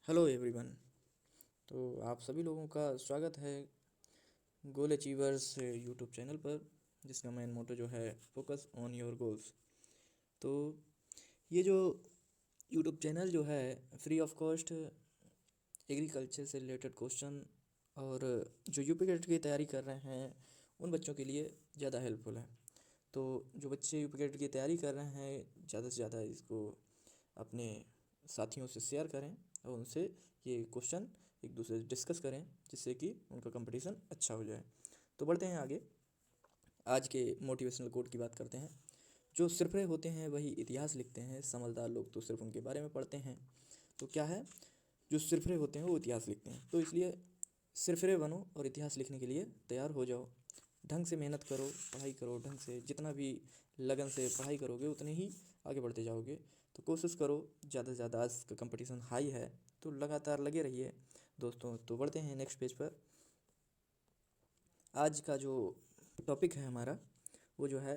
Hello everyone. तो आप सभी लोगों का स्वागत है गोल अचीवर्स यूट्यूब चैनल पर, जिसका मेन मोटो जो है फोकस ऑन योर गोल्स। तो ये जो यूट्यूब चैनल जो है फ्री ऑफ कॉस्ट एग्रीकल्चर से रिलेटेड क्वेश्चन और जो यूपी गेट की तैयारी कर रहे हैं उन बच्चों के लिए ज़्यादा हेल्पफुल है। तो जो बच्चे यूपी गेट की तैयारी कर रहे हैं ज़्यादा से ज़्यादा इसको अपने साथियों से शेयर करें और उनसे ये क्वेश्चन एक दूसरे से डिस्कस करें, जिससे कि उनका कंपटीशन अच्छा हो जाए। तो बढ़ते हैं आगे। आज के मोटिवेशनल कोट की बात करते हैं। जो सिरफरे होते हैं वही इतिहास लिखते हैं, समझदार लोग तो सिर्फ उनके बारे में पढ़ते हैं। तो क्या है, जो सिरफरे होते हैं वो इतिहास लिखते हैं, तो इसलिए सिरफरे बनो और इतिहास लिखने के लिए तैयार हो जाओ। ढंग से मेहनत करो, पढ़ाई करो ढंग से, जितना भी लगन से पढ़ाई करोगे उतने ही आगे बढ़ते जाओगे। तो कोशिश करो ज़्यादा से ज़्यादा, आज का कंपटीशन हाई है तो लगातार लगे रहिए दोस्तों। तो बढ़ते हैं नेक्स्ट पेज पर। आज का जो टॉपिक है हमारा वो जो है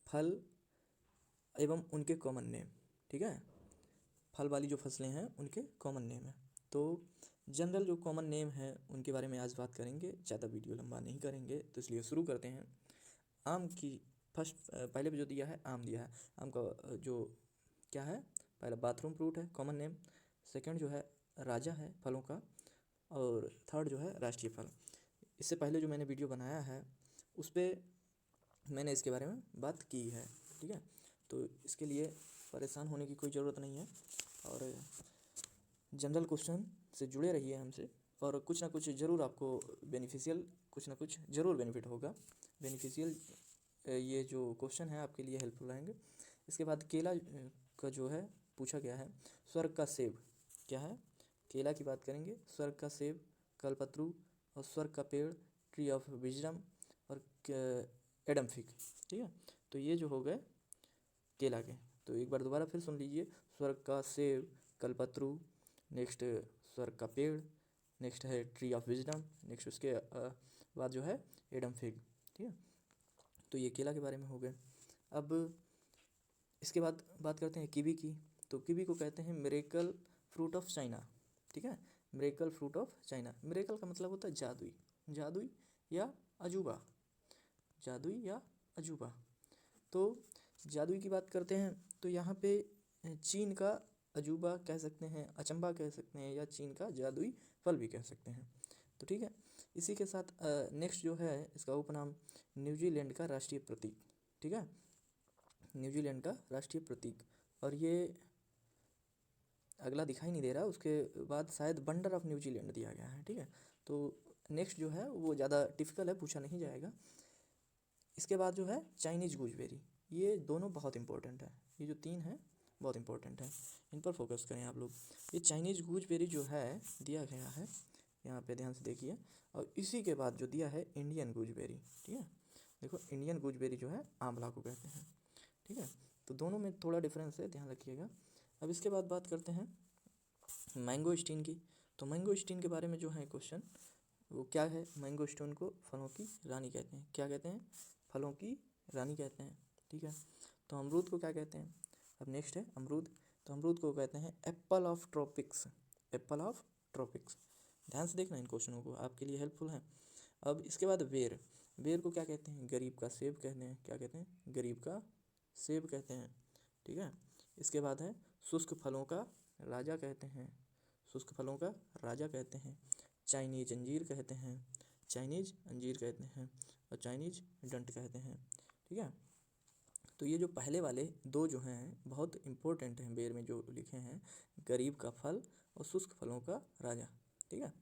फल एवं उनके कॉमन नेम। ठीक है, फल वाली जो फसलें हैं उनके कॉमन नेम है। तो जनरल जो कॉमन नेम है उनके बारे में आज बात करेंगे, ज़्यादा वीडियो लंबा नहीं करेंगे, तो इसलिए शुरू करते हैं। आम की फर्स्ट, पहले भी जो दिया है आम दिया है। आम का जो क्या है, पहला बाथरूम फ्रूट है कॉमन नेम, सेकंड जो है राजा है फलों का, और थर्ड जो है राष्ट्रीय फल। इससे पहले जो मैंने वीडियो बनाया है उस पर मैंने इसके बारे में बात की है। ठीक है, तो इसके लिए परेशान होने की कोई ज़रूरत नहीं है और जनरल क्वेश्चन से जुड़े रहिए हमसे, और कुछ ना कुछ ज़रूर आपको बेनिफिशियल, कुछ ना कुछ ज़रूर बेनिफिट होगा। बेनिफिशियल ये जो क्वेश्चन है आपके लिए हेल्पफुल रहेंगे। इसके बाद केला का जो है पूछा गया है, स्वर्ग का सेब क्या है। केला की बात करेंगे, स्वर्ग का सेब, कल्पतरू और स्वर्ग का पेड़, ट्री ऑफ विजडम और एडम फिग। ठीक है, तो ये जो हो गए केला के। तो एक बार दोबारा फिर सुन लीजिए, स्वर्ग का सेब, कल्पतरू, नेक्स्ट स्वर्ग का पेड़, नेक्स्ट है ट्री ऑफ विजडम, नेक्स्ट उसके बाद जो है एडम फिग। ठीक है, तो ये केला के बारे में हो गए। अब इसके बाद बात करते हैं कीवी की। तो कीवी को कहते हैं मिरेकल फ्रूट ऑफ चाइना। ठीक है, miracle fruit of China. Miracle का मतलब होता है जादुई, जादुई या अजूबा, जादुई या अजूबा। तो जादुई की बात करते हैं तो यहाँ पे चीन का अजूबा कह सकते हैं, अचंबा कह सकते हैं, या चीन का जादुई फल भी कह सकते हैं। तो ठीक है, इसी के साथ नेक्स्ट जो है इसका उपनाम न्यूजीलैंड का राष्ट्रीय प्रतीक। ठीक है, न्यूजीलैंड का राष्ट्रीय प्रतीक। और ये अगला दिखाई नहीं दे रहा, उसके बाद शायद बंडर ऑफ न्यूजीलैंड दिया गया है। ठीक है, तो नेक्स्ट जो है वो ज़्यादा टिपिकल है, पूछा नहीं जाएगा। इसके बाद जो है चाइनीज़ गूजबेरी, ये दोनों बहुत इंपॉर्टेंट है, ये जो तीन हैं बहुत इंपॉर्टेंट है, इन पर फोकस करें आप लोग। ये चाइनीज़ गूजबेरी जो है दिया गया है यहाँ पे, ध्यान से देखिए। और इसी के बाद जो दिया है इंडियन गूजबेरी। ठीक है, देखो इंडियन गूजबेरी जो है आंवला को कहते हैं। ठीक है, तो दोनों में थोड़ा डिफरेंस है, ध्यान रखिएगा। अब इसके बाद बात करते हैं मैंगो स्टीन की। तो मैंगो स्टीन के बारे में जो है क्वेश्चन वो क्या है, मैंगो स्टोन को फलों की रानी कहते हैं। क्या कहते हैं, फलों की रानी कहते हैं। ठीक है, तो अमरूद को क्या कहते हैं। अब नेक्स्ट है अमरूद। तो अमरूद को कहते हैं Apple of tropics, Apple of tropics. ध्यान से देखना इन क्वेश्चनों को, आपके लिए हेल्पफुल है। अब इसके बाद बेर, बेर को क्या कहते हैं, गरीब का सेब कहते हैं। क्या कहते हैं, गरीब का सेब कहते हैं। ठीक है, इसके बाद है शुष्क फलों का राजा कहते हैं, शुष्क फलों का राजा कहते हैं। चाइनीज अंजीर कहते हैं, चाइनीज अंजीर कहते हैं, और चाइनीज डंट कहते हैं। ठीक है, तो ये जो पहले वाले दो जो हैं बहुत इंपॉर्टेंट हैं, बेर में जो लिखे हैं, गरीब का फल और शुष्क फलों का राजा। ठीक है,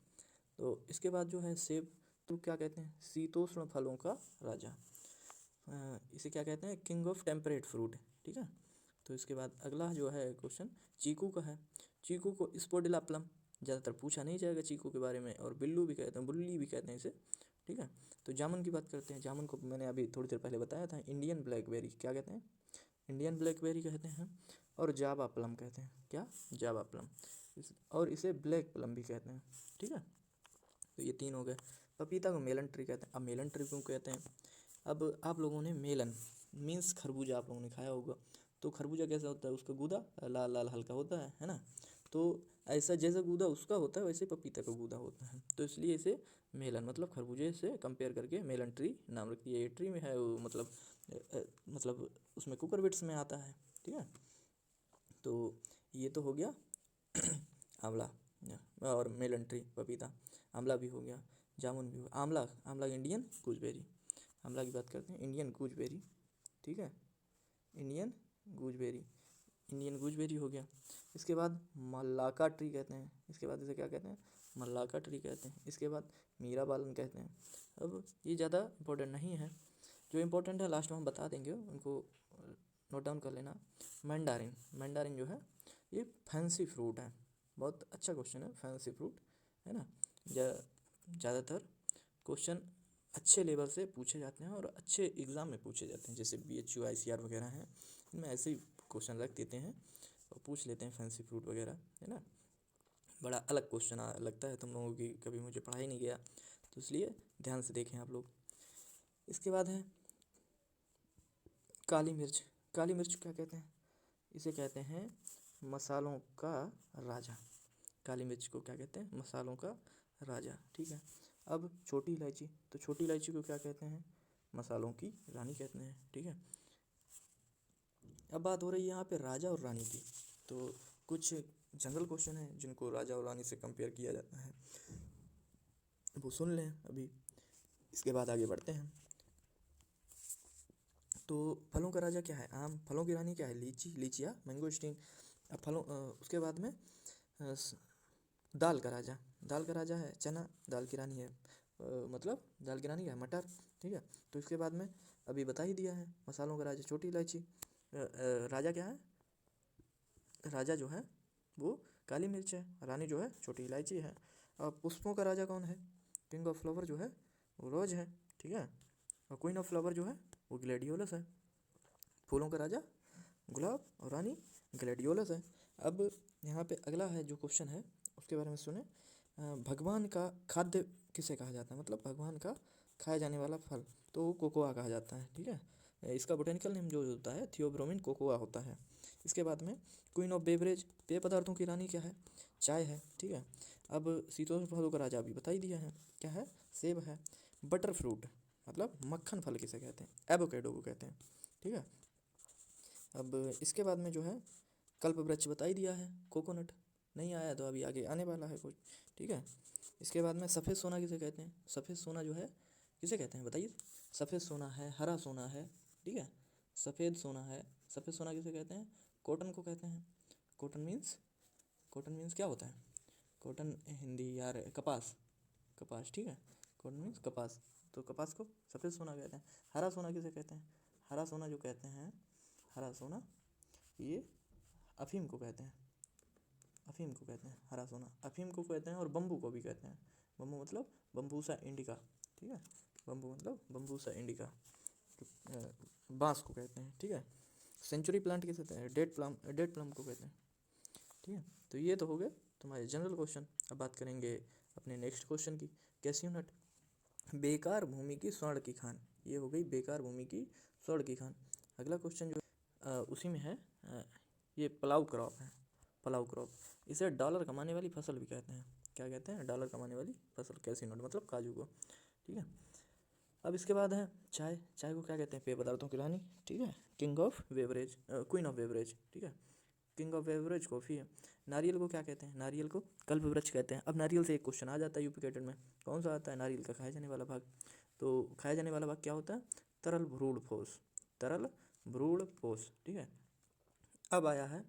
तो इसके बाद जो है सेब, तो क्या कहते हैं, शीतोष्ण फलों का राजा। इसे क्या कहते हैं, किंग ऑफ टेम्परेट फ्रूट। ठीक है, तो इसके बाद अगला जो है क्वेश्चन चीकू का है। चीकू को स्पोडिला प्लम, ज़्यादातर पूछा नहीं जाएगा चीकू के बारे में, और बिल्लू भी कहते हैं, बुल्ली भी कहते हैं इसे। ठीक है, तो जामुन की बात करते हैं। जामुन को मैंने अभी थोड़ी देर पहले बताया था, इंडियन ब्लैकबेरी क्या कहते हैं, इंडियन ब्लैकबेरी कहते हैं। और जावा प्लम कहते हैं, क्या, जावा प्लम, और इसे ब्लैक प्लम भी कहते हैं। ठीक है, तो ये तीन हो गए। पपीता को मेलन ट्री कहते हैं। अब मेलन ट्री क्यों कहते हैं, अब आप लोगों ने मेलन मीन्स खरबूजा आप लोगों ने खाया होगा। तो खरबूजा कैसा होता है, उसका गूदा लाल लाल हल्का होता है ना। तो ऐसा जैसा गूदा उसका होता है वैसे पपीता का गूदा होता है, तो इसलिए इसे मेलन मतलब खरबूजे से कंपेयर करके मेलन ट्री नाम रख दिया। ये ट्री में है वो मतलब उसमें कुकुरबिट्स में आता है, ठीक है। तो ये तो हो गया आंवला और मेलन ट्री पपीता। आंवला भी हो गया, जामुन भी हो, आंवला आंवला इंडियन गूजबेरी। आंवला की बात करते हैं, इंडियन गूजबेरी, ठीक है, इंडियन गूजबेरी, इंडियन गूजबेरी हो गया। इसके बाद मल्लाका ट्री कहते हैं, इसके बाद इसे क्या कहते हैं, मल्लाका ट्री कहते हैं। इसके बाद मीरा बालन कहते हैं। अब ये ज़्यादा इंपॉर्टेंट नहीं है, जो इंपॉर्टेंट है लास्ट में हम बता देंगे, उनको नोट डाउन कर लेना। मैंडारिन, मैंडारिन जो है ये फैंसी फ्रूट है। बहुत अच्छा क्वेश्चन है, फैंसी फ्रूट है ना। ज़्यादातर क्वेश्चन अच्छे लेवल से पूछे जाते हैं और अच्छे एग्ज़ाम में पूछे जाते हैं, जैसे BHU ICR वगैरह हैं, इनमें ऐसे ही क्वेश्चन रख देते हैं और पूछ लेते हैं फैंसी फ्रूट वगैरह, है ना। बड़ा अलग क्वेश्चन लगता है तुम लोगों की, कभी मुझे पढ़ा ही नहीं गया, तो इसलिए ध्यान से देखें आप लोग। इसके बाद है काली मिर्च। काली मिर्च क्या कहते हैं, इसे कहते हैं मसालों का राजा। काली मिर्च को क्या कहते हैं, मसालों का राजा, ठीक है। अब छोटी इलायची, तो छोटी इलायची को क्या कहते हैं, मसालों की रानी कहते हैं, ठीक है। अब बात हो रही है यहाँ पे राजा और रानी की, तो कुछ जनरल क्वेश्चन है जिनको राजा और रानी से कंपेयर किया जाता है, वो सुन लें अभी, इसके बाद आगे बढ़ते हैं। तो फलों का राजा क्या है, आम। फलों की रानी क्या है, लीची, लीचिया, मैंगोस्टीन। अब उसके बाद में दाल का राजा, दाल का राजा है चना, दाल की रानी है मतलब दाल की रानी क्या है, मटर, ठीक है। तो इसके बाद में अभी बता ही दिया है, मसालों का राजा छोटी इलायची, राजा क्या है, राजा जो है वो काली मिर्च है, रानी जो है छोटी इलायची है। अब पुष्पों का राजा कौन है, किंग ऑफ फ्लावर जो है वो रोज है, ठीक है। और क्वीन ऑफ फ्लावर जो है वो ग्लेडियोलस है। फूलों का राजा गुलाब और रानी ग्लेडियोलस है। अब यहाँ पे अगला है जो क्वेश्चन है उसके बारे में सुने। भगवान का खाद्य किसे कहा जाता है, मतलब भगवान का खाया जाने वाला फल, तो कोकोआ कहा जाता है, ठीक है। इसका बोटेनिकल नेम जो होता है थियोब्रोमिन कोकोआ होता है। इसके बाद में क्वीन ऑफ बेवरेज, पेय पदार्थों की रानी क्या है, चाय है, ठीक है। अब शीतोष्ण फलों का राजा अभी बता ही दिया है, क्या है, सेब है। बटर फ्रूट मतलब मक्खन फल किसे कहते हैं, एवोकेडो को कहते हैं, ठीक है। अब इसके बाद में जो है कल्प वृक्ष बता ही दिया है, कोकोनट। नहीं आया तो अभी आगे आने वाला है कुछ, ठीक है। इसके बाद में सफ़ेद सोना किसे कहते हैं, सफ़ेद सोना जो है किसे कहते हैं बताइए। सफ़ेद सोना है, हरा सोना है, ठीक है, सफ़ेद सोना है। सफ़ेद सोना किसे कहते हैं, कॉटन को कहते हैं। कॉटन मीन्स क्या होता है, कॉटन हिंदी यार कपास, कपास, ठीक है। कॉटन मीन्स कपास, तो कपास को सफ़ेद सोना कहते हैं। हरा सोना किसे कहते हैं, हरा सोना जो कहते हैं, हरा सोना ये अफीम को कहते हैं, अफीम को कहते हैं हरा सोना, अफीम को कहते हैं। और बम्बू को भी कहते हैं, बम्बू मतलब बम्बूसा इंडिका, ठीक है, बम्बू मतलब बम्बूसा इंडिका, बांस को कहते हैं, ठीक है। सेंचुरी प्लांट किसे कहते हैं, डेट प्लम को कहते हैं, ठीक है। तो ये तो हो गए तुम्हारे जनरल क्वेश्चन। अब बात करेंगे अपने नेक्स्ट क्वेश्चन की, कैसियो नट, बेकार भूमि की स्वर्ण की खान। ये हो गई बेकार भूमि की स्वर्ण की खान। अगला क्वेश्चन जो उसी में है, ये प्लाउ क्रॉप है, प्लाउ क्रॉप, इसे डॉलर कमाने वाली फसल भी कहते हैं। क्या कहते हैं, डॉलर कमाने वाली फसल, कैसियो नट मतलब काजू को, ठीक है। अब इसके बाद है चाय, चाय को क्या कहते हैं, पेय पदार्थों की रानी, ठीक है, king of beverage, queen of beverage, ठीक है, किंग ऑफ बेवरेज कॉफ़ी है। नारियल को क्या कहते हैं, नारियल को कल्प वृक्ष कहते हैं। अब नारियल से एक क्वेश्चन आ जाता है यूपी कैडेट में, कौन सा आता है, नारियल का खाया जाने वाला भाग। तो खाया जाने वाला भाग क्या होता है, तरल भ्रूण ठोस, तरल भ्रूण ठोस, ठीक है। अब आया है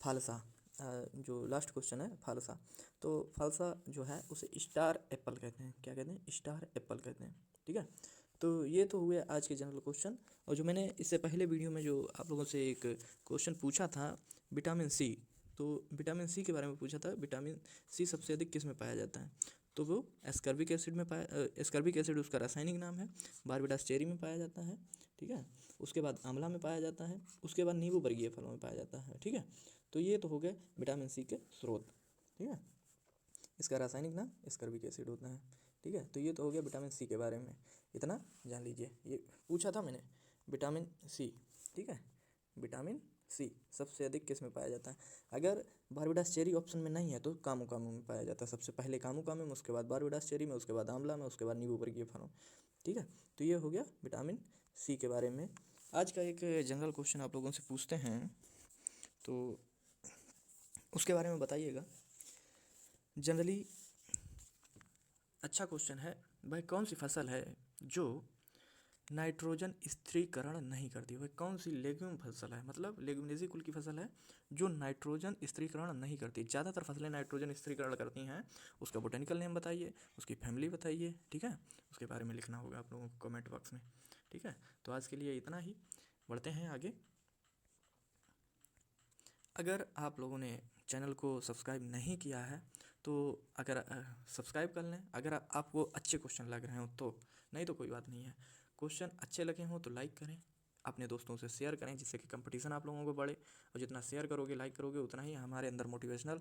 फालसा, जो लास्ट क्वेश्चन है फालसा। तो फालसा जो है उसे स्टार एप्पल कहते हैं, क्या कहते हैं, स्टार एप्पल कहते हैं, ठीक है। तो ये तो हुए आज के जनरल क्वेश्चन। और जो मैंने इससे पहले वीडियो में जो आप लोगों से एक क्वेश्चन पूछा था विटामिन सी, तो विटामिन सी के बारे में पूछा था, विटामिन सी सबसे अधिक किस में पाया जाता है, तो वो एस्कर्बिक एसिड में एस्कर्बिक एसिड उसका रासायनिक नाम है, बारबेडास चेरी में पाया जाता है, ठीक है। उसके बाद आंवला में पाया जाता है, उसके बाद नींबू वर्गीय फलों में पाया जाता है, ठीक है। तो ये तो हो गए विटामिन सी के स्रोत, ठीक है। इसका रासायनिक नाम एस्कर्बिक एसिड होता है, ठीक है। तो ये तो हो गया विटामिन सी के बारे में, इतना जान लीजिए। ये पूछा था मैंने विटामिन सी, ठीक है, विटामिन सी सबसे अधिक किस में पाया जाता है? अगर बारबेडास चेरी ऑप्शन में नहीं है तो कामो कामो में पाया जाता है, सबसे पहले कामो कामो में, उसके बाद बारबेडास चेरी में, उसके बाद आंवला में, उसके बाद नींबू वर्गीय फलों। ठीक है, तो ये हो गया विटामिन सी के बारे में। आज का एक जनरल क्वेश्चन आप लोगों से पूछते हैं, तो उसके बारे में बताइएगा। जनरली अच्छा क्वेश्चन है, वह कौन सी फसल है जो नाइट्रोजन स्थिरीकरण नहीं करती? वह कौन सी लेग्यूम फसल है, मतलब लेग्यूमिनेसी कुल की फसल है जो नाइट्रोजन स्थिरीकरण नहीं करती? ज़्यादातर फसलें नाइट्रोजन स्थिरीकरण करती हैं, उसका बोटेनिकल नेम बताइए, उसकी फैमिली बताइए, ठीक है, उसके बारे में लिखना होगा आप लोगों को कमेंट बॉक्स में। ठीक है, तो आज के लिए इतना ही, बढ़ते हैं आगे। अगर आप लोगों ने चैनल को सब्सक्राइब नहीं किया है तो अगर सब्सक्राइब कर लें, अगर आपको अच्छे क्वेश्चन लग रहे हो तो, नहीं तो कोई बात नहीं है। क्वेश्चन अच्छे लगे हों तो लाइक करें, अपने दोस्तों से शेयर करें, जिससे कि कंपटीशन आप लोगों को बढ़े, और जितना शेयर करोगे, लाइक करोगे, उतना ही हमारे अंदर मोटिवेशनल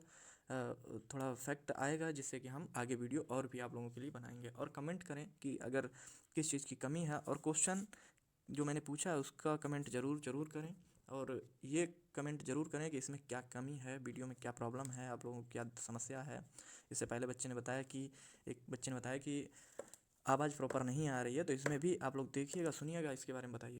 थोड़ा फैक्ट आएगा, जिससे कि हम आगे वीडियो और भी आप लोगों के लिए बनाएंगे। और कमेंट करें कि अगर किस चीज़ की कमी है, और क्वेश्चन जो मैंने पूछा है उसका कमेंट ज़रूर करें, और ये कमेंट ज़रूर करें कि इसमें क्या कमी है, वीडियो में क्या प्रॉब्लम है, आप लोगों को क्या समस्या है। इससे पहले एक बच्चे ने बताया कि आवाज़ प्रॉपर नहीं आ रही है, तो इसमें भी आप लोग देखिएगा, सुनिएगा, इसके बारे में बताइए।